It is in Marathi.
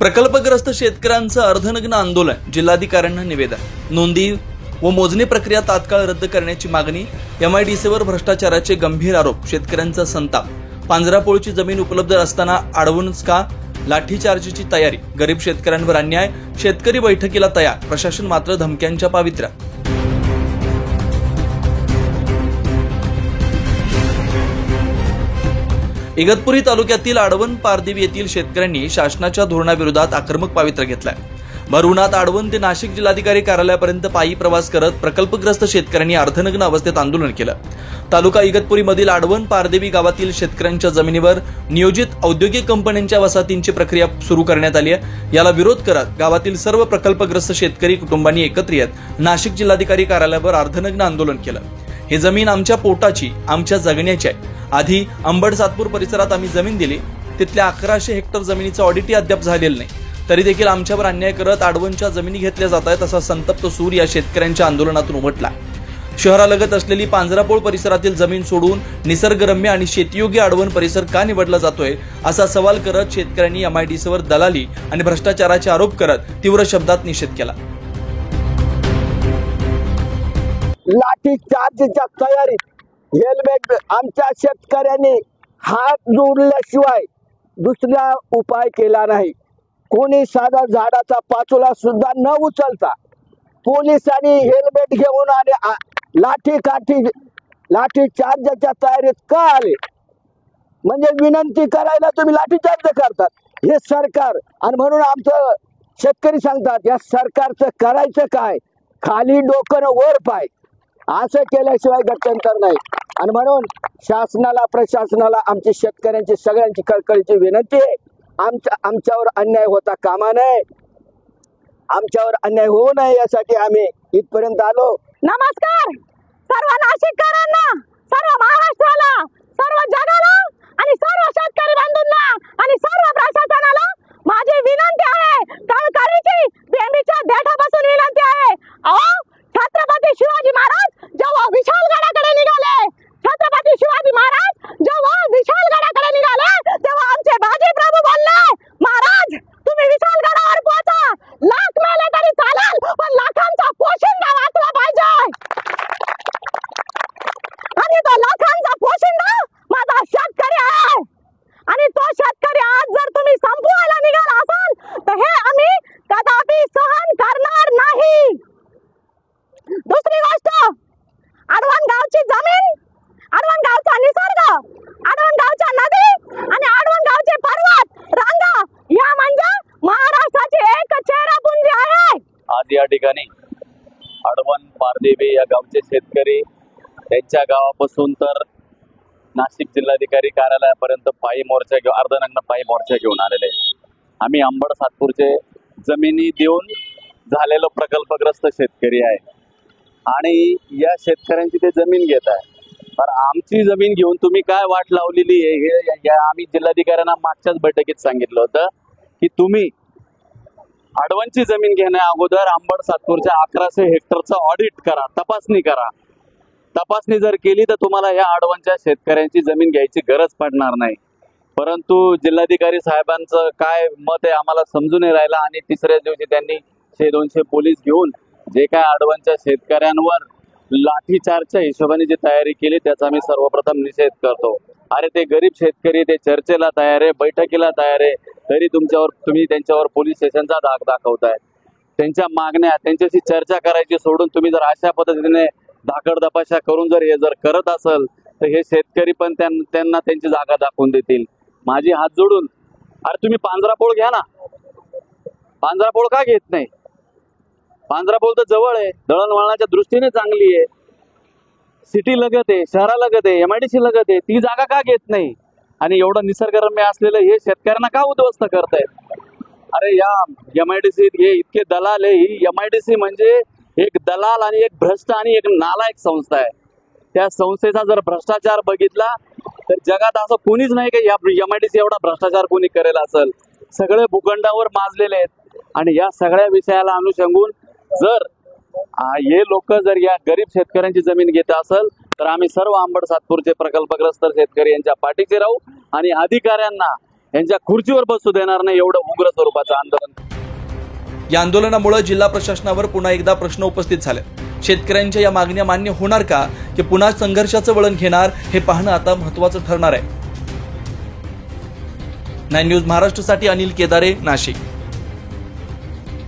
प्रकल्पग्रस्त शेतकऱ्यांचं अर्धनग्न आंदोलन, जिल्हाधिकाऱ्यांना निवेदन, नोंदी व मोजणी प्रक्रिया तात्काळ रद्द करण्याची मागणी, एमआयडीसीवर भ्रष्टाचाराचे गंभीर आरोप, शेतकऱ्यांचा संताप, पांजरापोळची जमीन उपलब्ध असताना अडवूनच का, लाठीचार्जची तयारी, गरीब शेतकऱ्यांवर अन्याय, शेतकरी बैठकीला तयार, प्रशासन मात्र धमक्यांच्या पावित्र्यात। इगतपुरी तालुक्यातील आडवण पारदेवी येथील शेतकऱ्यांनी शासनाच्या धोरणाविरोधात आक्रमक पावित्र्य घेतलाय। भर उन्हात आडवण ते नाशिक जिल्हाधिकारी कार्यालयापर्यंत पायी प्रवास करत प्रकल्पग्रस्त शेतकऱ्यांनी अर्धनग्न अवस्थेत आंदोलन केलं। तालुका इगतपुरी मधील आडवण पारदेवी गावातील शेतकऱ्यांच्या जमिनीवर नियोजित औद्योगिक कंपन्यांच्या वसाहतींची प्रक्रिया सुरू करण्यात आली आहे। याला विरोध करत गावातील सर्व प्रकल्पग्रस्त शेतकरी कुटुंबांनी एकत्र येत नाशिक जिल्हाधिकारी कार्यालयावर अर्धनग्न आंदोलन केलं। ही जमीन आमच्या पोटाची, आमच्या जगण्याची आहे। आधी अंबड सातपूर परिसरात आम्ही जमीन दिली, तिथल्या 1100 हेक्टर जमिनीचं ऑडिटही अद्याप झालेलं नाही, तरी देखील आमच्यावर अन्याय करत आडवणच्या जमिनी घेतल्या जात आहेत, असा संतप्त सूर या शेतकऱ्यांच्या आंदोलनातून उमटला। शहरालगत असलेली पांजरापोळ परिसरातील जमीन सोडून निसर्गरम्य आणि शेतीयोग्य आडवण परिसर का निवडला जातोय, असा सवाल करत शेतकऱ्यांनी एमआयडीसीवर दलाली आणि भ्रष्टाचाराचे आरोप करत तीव्र शब्दात निषेध केला। लाठी चार्जच्या तयारीत हेल्मेट आमच्या शेतकऱ्यांनी हात जोडल्याशिवाय दुसरा उपाय केला नाही। कोणी साधा झाडाचा पाचोला सुद्धा न उचलता पोलिसांनी हेल्मेट घेऊन आणि लाठी चार्जच्या तयारीत का आले? म्हणजे विनंती करायला तुम्ही लाठी चार्ज करतात हे सरकार, आणि म्हणून आमचं शेतकरी सांगतात या सरकारचं करायचं काय, खाली डोकं वर पाय, असं केल्याशिवाय गत्यंतर नाही। आणि म्हणून शासनाला, प्रशासनाला आमची शेतकऱ्यांची सगळ्यांची कळकळीची विनंती आहे, आमच्यावर अन्याय होता कामा नये, आमच्यावर अन्याय होऊ नये यासाठी आम्ही इथपर्यंत आलो। नमस्कार सर्व नाशिककरांना, सर्व महाराष्ट्राला, सर्व जगाला आणि सर्व शेतकरी बंधूंना आणि सर्व प्रशासनाला माझी विनंती आहे, कळकळीची बेंबीच्या देठापासून विनंती आहे। अहो, छत्रपती शिवाजी महाराज जेव्हा विशालगडाकडे निघाले, छत्रपती शिवाजी महाराज जेव्हा विशालगडाकडे निघाले, तेव्हा आमचे बाजी प्रभू बोलले, महाराज तुम्ही विशालगडावर पोहोचा, लाख मेले तरी चालेल, पण लाखांचा पोशिंदा वाचला पाहिजे। आणि तो लाखांचा पोशिंदा माझा शेतकरी आहे, आणि तो शेतकरी आज जर तुम्ही संपवायला निघाला असाल तर हे आम्ही कदापि सहन करणार नाही। दुसरी गोष्ट, आडवण गावची जमीन, आडवण गावचा निसर्ग, आडवण गावच्या नदी आणि आडवण गावचे पर्वत रांगा, या म्हणजे महाराष्ट्राची एक चेहरापुंजी आहे। आज या ठिकाणी आडवण पारदेवी या गावचे शेतकरी त्यांच्या गावापासून तर नाशिक जिल्हाधिकारी कार्यालयापर्यंत पायी मोर्चा घेऊन, अर्धनग्न पायी मोर्चा घेऊन आलेले। आम्ही अंबड सातपूरचे जमिनी देऊन झालेलो प्रकल्पग्रस्त शेतकरी आहे, आणि या शेतकऱ्यांची ते जमीन घेत आहे। तर आमची जमीन घेऊन तुम्ही काय वाट लावलेली आहे हे आम्ही जिल्हाधिकाऱ्यांना मागच्याच बैठकीत सांगितलं होतं की तुम्ही आडवणची जमीन घेण्या अगोदर अंबड सातपूरच्या 1100 हेक्टरचं ऑडिट करा, तपासणी करा। तपासणी जर केली तर तुम्हाला या आडवणच्या शेतकऱ्यांची जमीन घ्यायची गरज पडणार नाही। परंतु जिल्हाधिकारी साहेबांचं काय मत आहे आम्हाला समजून नाही राहिलं, आणि तिसऱ्या दिवशी त्यांनी 100-200 पोलीस घेऊन जे काय आडवणच्या शेतकऱ्यांवर लाठीचार्जच्या हिशोबाने जी तयारी केली त्याचा आम्ही सर्वप्रथम निषेध करतो। अरे ते गरीब शेतकरी ते चर्चेला तयार आहे, बैठकीला तयार आहे, तरी तुम्ही त्यांच्यावर पोलीस स्टेशनचा धाक दाखवताय। त्यांच्या मागण्या, त्यांच्याशी चर्चा करायची सोडून तुम्ही जर अशा पद्धतीने धाकड-दपाशा करून जर करत असेल तर हे शेतकरी पण त्यांना त्यांची जागा दाखवून देतील। माझी हात जोडून, अरे तुम्ही पांजरापोळ घ्या ना, पांजरापोळ का घेत नाही? पांजरापोळ तर जवळ आहे, दळणवळणाच्या दृष्टीने चांगली आहे, सिटी लगत आहे, शहरालगत आहे, एमआयडीसी लगत आहे, ती जागा का घेत नाही? आणि एवढं निसर्गरम्य असलेलं हे शेतकऱ्यांना का उद्ध्वस्त करतायत? अरे या एमआयडीसी हे इतके दलाल आहे, ही एमआयडीसी म्हणजे एक दलाल आणि एक भ्रष्ट आणि एक नालायक संस्था आहे। त्या संस्थेचा जर भ्रष्टाचार बघितला तर जगात असं कोणीच नाही की या एमआयडीसी एवढा भ्रष्टाचार कोणी करेल असेल। सगळे भूखंडावर माजलेले आहेत, आणि या सगळ्या विषयाला अनुषंगून जर हे लोक जर या गरीब शेतकऱ्यांची जमीन घेत असेल तर आम्ही सर्व अंबड सातपूरचे प्रकल्पग्रस्त शेतकरी यांच्या पाठीशी राहू, आणि अधिकाऱ्यांना यांच्या खुर्चीवर बसू देणार नाही, एवढं उग्र स्वरूपाचं आंदोलन. या आंदोलनामुळे जिल्हा प्रशासनावर पुन्हा एकदा प्रश्न उपस्थित झाले. शेतकऱ्यांच्या या मागण्या मान्य होणार का, की पुन्हा संघर्षाचं वळण घेणार, हे पाहणं आता महत्त्वाचं ठरणार आहे. 9 न्यूज महाराष्ट्रासाठी अनिल केदारे, नाशिक.